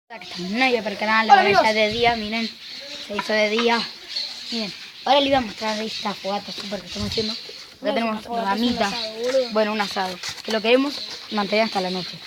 No iba para el canal, ahora ya de día, miren, se hizo de día. Miren, ahora les iba a mostrar esta fogata súper que estamos haciendo. Acá tenemos ramitas, bueno, un asado, que lo queremos mantener hasta la noche.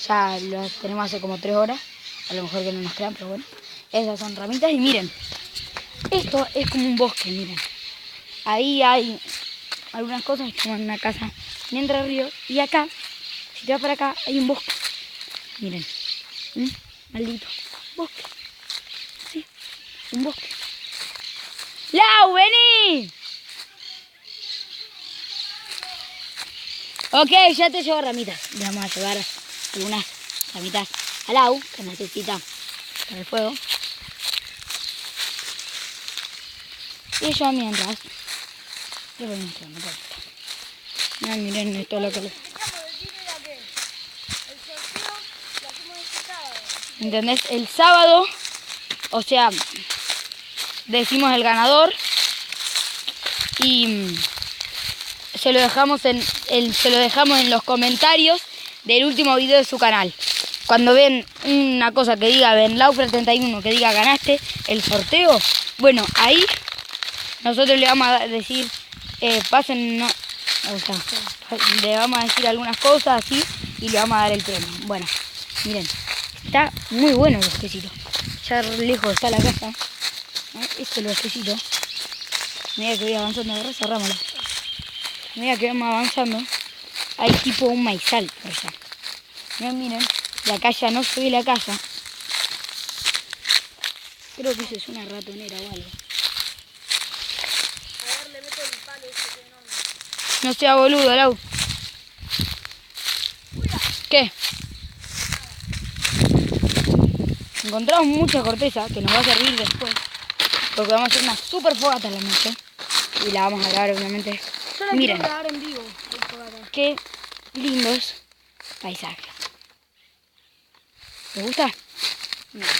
Ya lo tenemos hace como 3 horas, a lo mejor que no nos crean, pero bueno. Esas son ramitas y miren, esto es como un bosque, miren. Ahí hay algunas cosas, como en una casa en Entre Ríos, y acá, si te vas para acá, hay un bosque. Miren, maldito bosque, sí, un bosque. ¡Lau, vení! Ok, ya te llevo ramitas. Le vamos a llevar algunas ramitas a Lau, que necesita para el fuego. Y yo mientras le voy mostrando por esto. Miren esto es lo que le... ¿Entendés? El sábado, o sea, decimos el ganador y se lo dejamos en los comentarios del último video de su canal. Cuando ven una cosa que diga Benlaufer31, que diga ganaste el sorteo, bueno, ahí nosotros le vamos a decir, pasen, no, o sea, le vamos a decir algunas cosas así y le vamos a dar el premio. Bueno, miren, está muy bueno el bosquecito. Ya lejos está la casa. Este es el bosquecito. A medida que voy avanzando, ahora cerrámoslo. A medida que vamos avanzando, hay tipo un maizal por allá. Miren, y acá ya no se ve la casa. Creo que eso es una ratonera o algo. A ver, le meto el palo ese que enorme. No sea boludo, Lau. ¿Qué? Encontramos mucha corteza que nos va a servir después. Porque vamos a hacer una super fogata en la noche. Y la vamos a grabar, obviamente. Miren, grabar en vivo, qué lindos paisajes. ¿Te gusta? Miren.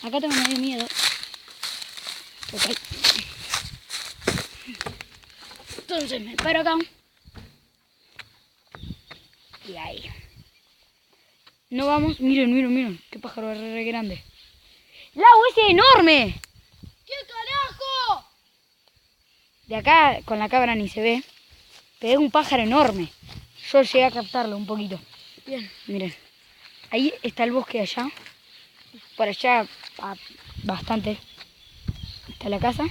Acá tengo medio miedo. Okay. Entonces me paro acá. Y ahí. No vamos. Miren. Qué pájaro re grande. ¡Lau, ese es enorme! ¿Qué carajo? De acá con la cámara ni se ve. Pero es un pájaro enorme. Yo llegué a captarlo un poquito. Bien. Miren. Ahí está el bosque allá. Por allá bastante. Está la casa.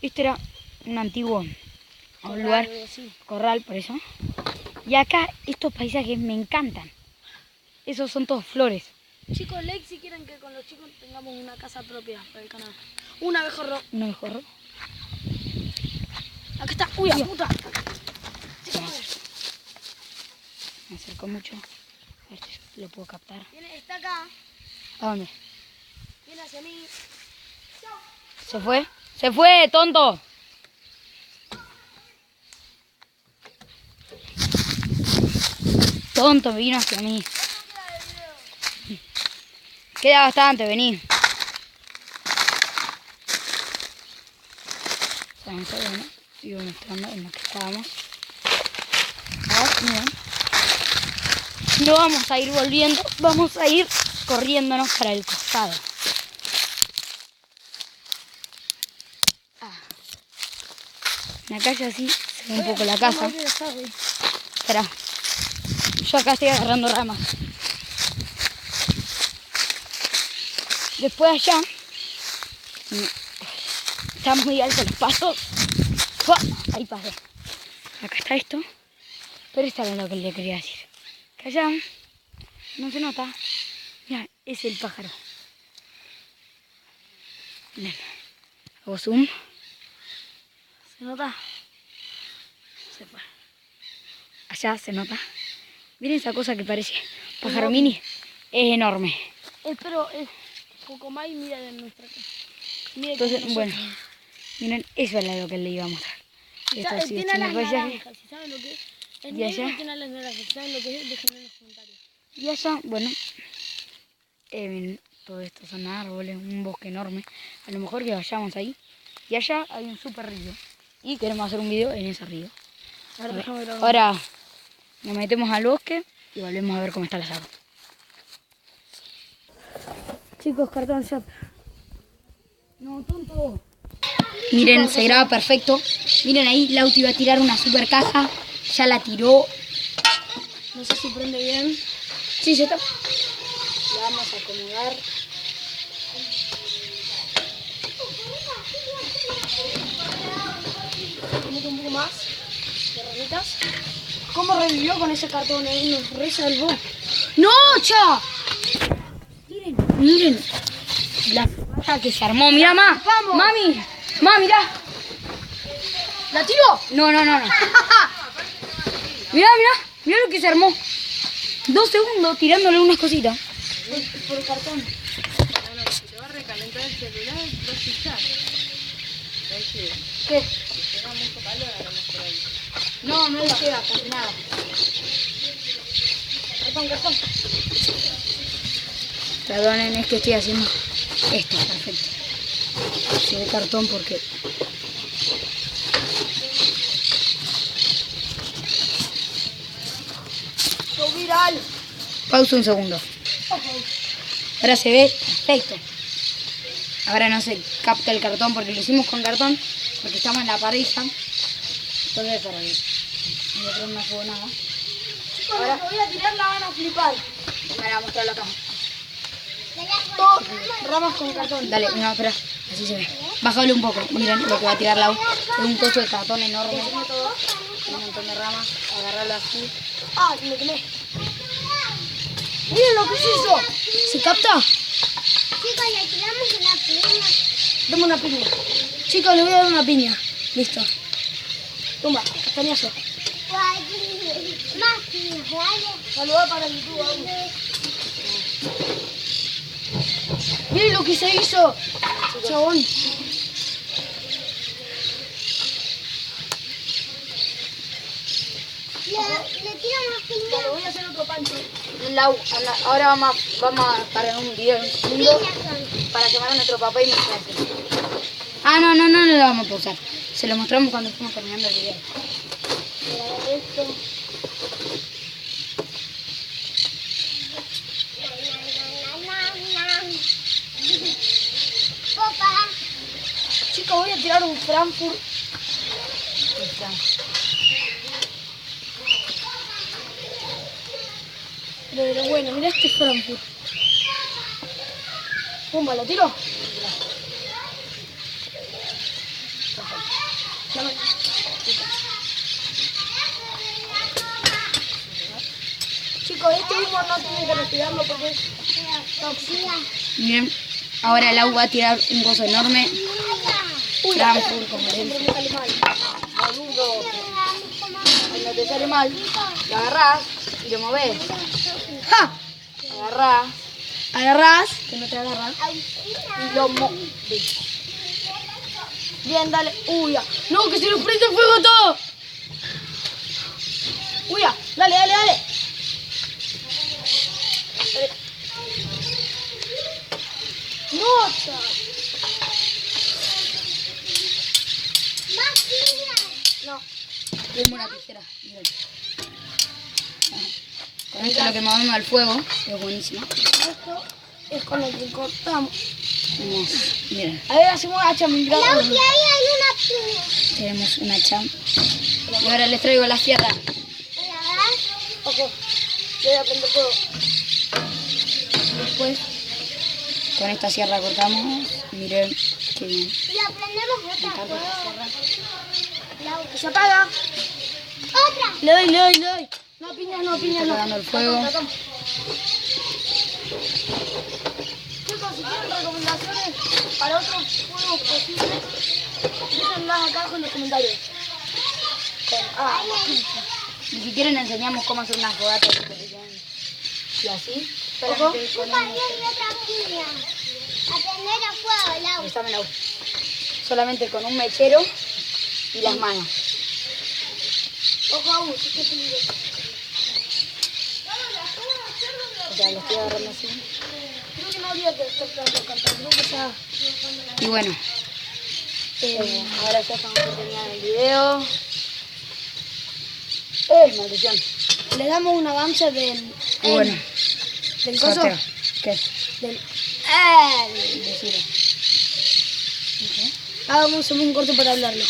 Este era un antiguo lugar. Corral, por eso. Y acá estos paisajes me encantan. Esos son todos flores. Chicos, like si quieren que con los chicos tengamos una casa propia para el canal. Un abejorro. Un abejorro. Acá está. ¡Uy, la puta! Me acerco mucho. A ver si lo puedo captar. Está acá. ¿A dónde? Viene hacia mí. ¿Se fue? ¡Se fue, tonto! Tonto, me vino hacia mí. Queda bastante, vení. Vamos a ver, ¿no? Sigo mostrando en lo que estábamos. Ahora, miren. No vamos a ir volviendo, vamos a ir corriéndonos para el costado. En la calle así se ve un poco la casa. Espera. Yo acá estoy agarrando ramas. Después allá están muy altos los pasos. Ahí pasé. Acá está esto. Pero esto era lo que le quería decir. Que allá no se nota. Mira, es el pájaro. Miren. Hago zoom. ¿Se nota? Se fue. Allá se nota. Miren esa cosa que parece pájaro mini. Es enorme. Pero es poco más y mira de nuestra casa. Entonces, bueno, miren, eso era lo que le iba a mostrar. Esto sí, tiene las paisaje. naranjas, si saben lo que es. Es Y allá. tiene las naranjas, si saben lo que es, déjenme en los comentarios. Y allá, bueno, miren, todo esto son árboles, un bosque enorme. A lo mejor que vayamos ahí. Y allá hay un super río. Y queremos hacer un video en ese río. Ahora nos metemos al bosque y volvemos a ver cómo está el asado. Chicos, cartón ya. No, tonto. Miren, se graba perfecto. Miren ahí, Lauti va a tirar una super caja. Ya la tiró. No sé si prende bien. Sí, ya está. La vamos a acomodar. Meto un poco más de ramitas. ¿Cómo revivió con ese cartón? Nos resalvó. ¡No, cha! Miren. La caja que se armó. Mira, Vamos. Mami, mirá. ¿La tiró? No. Mirá lo que se armó. 2 segundos tirándole unas cositas. Por cartón. Si te va a recalentar el celular, vas a fijar. ¿Qué? Si te da mucho calor, a lo mejor ahí. No le llega casi nada. Cartón. Perdonen, es que estoy haciendo esto, perfecto. Se ve cartón porque... Yo viral. Pausa un segundo. Ahora se ve perfecto. Ahora no se capta el cartón porque lo hicimos con cartón, porque estamos en la parrilla. Entonces, para que no le prenda fuego nada. Chicos, ahora voy a tirar, la van a flipar. Me voy a mostrar la caja. Todo ramas con cartón. Dale, no, espera, así se ve. Bájale un poco, miren lo que va a tirar Lau. Es un coso de cartón enorme, un montón de ramas, agarrarlo así. Ah, me quemé. Miren lo que se hizo. ¿Se capta? Chicos, le tiramos una piña. Dame una piña. Chicos, le voy a dar una piña. Listo. Toma, castañazo. Más piñas, ¿vale? Saludá para YouTube. Vamos. Miren lo que se hizo, chabón. Le tiro más piñas. Vale, voy a hacer otro pancho. Lau, ahora vamos a parar un video en un segundo Piñas son. para llamar a nuestro papá y mostrarse. Ah, no lo vamos a pausar. Se lo mostramos cuando estemos terminando el video. Esto. Papá. Chicos, voy a tirar un Frankfurt. Pero bueno, mira este Frankfurt. Pumba, ¿lo tiro? Dame. Chicos, este humo no tienen que respirarlo porque es tóxico. Miren, ahora Lau va a tirar un coso enorme. Frankfurt, como le Siempre dicen. me sale mal. Boludo. Cuando te sale mal, lo agarrás y lo movés. ¡Ja! Agarrás, que no te agarras, y lo movés. Bien, dale. Uy, ya. No, que se nos prende fuego todo. Uy, ya. Dale. Dale. No, cha. Más piñas. No. Tengo una tijera. Miren. Con esto lo que movemos al fuego es buenísimo. Esto es con lo que cortamos. Tenemos, miren, A ver, hacemos hacha mi brazo. Lauti, ahí hay una piña. tenemos una cham. Y ahora les traigo la sierra. ¿La Ojo. Le voy a prender fuego. Después, con esta sierra cortamos. Miren, qué bien. Y aprendemos Me otra encanta esta cosa. sierra. Se apaga. Otra. Le doy. No, piñas no. Está apagando el fuego. Tratamos. Chicos, si tienen recomendaciones para otros juegos posibles, déjenlas acá abajo en los comentarios. La pizza. Y si quieren enseñamos cómo hacer unas fogatas y así. Ojo. Solamente Yo con también vi otra piña. Aprender a fuego, Lau. Préstamela. Solamente con un mechero y las manos. Ojo a uno, que es peligroso. O sea, lo estoy agarrando así. Creo que no habría que estar pegando cantar, creo que ya... Y bueno, ahora ya estamos por terminar el video. Maldición. Le damos un avance del... Y bueno, del coso. sorteo. ¿Qué? Del... Decilo. Hagamos un corto para hablarlo.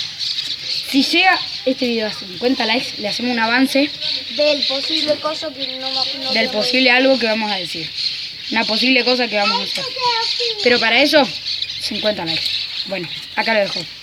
Si llega este video a 50 likes, le hacemos un avance Del posible coso que no del posible algo que vamos a decir. Una posible cosa que vamos a hacer. Pero para eso, 50 likes. Bueno, acá lo dejo.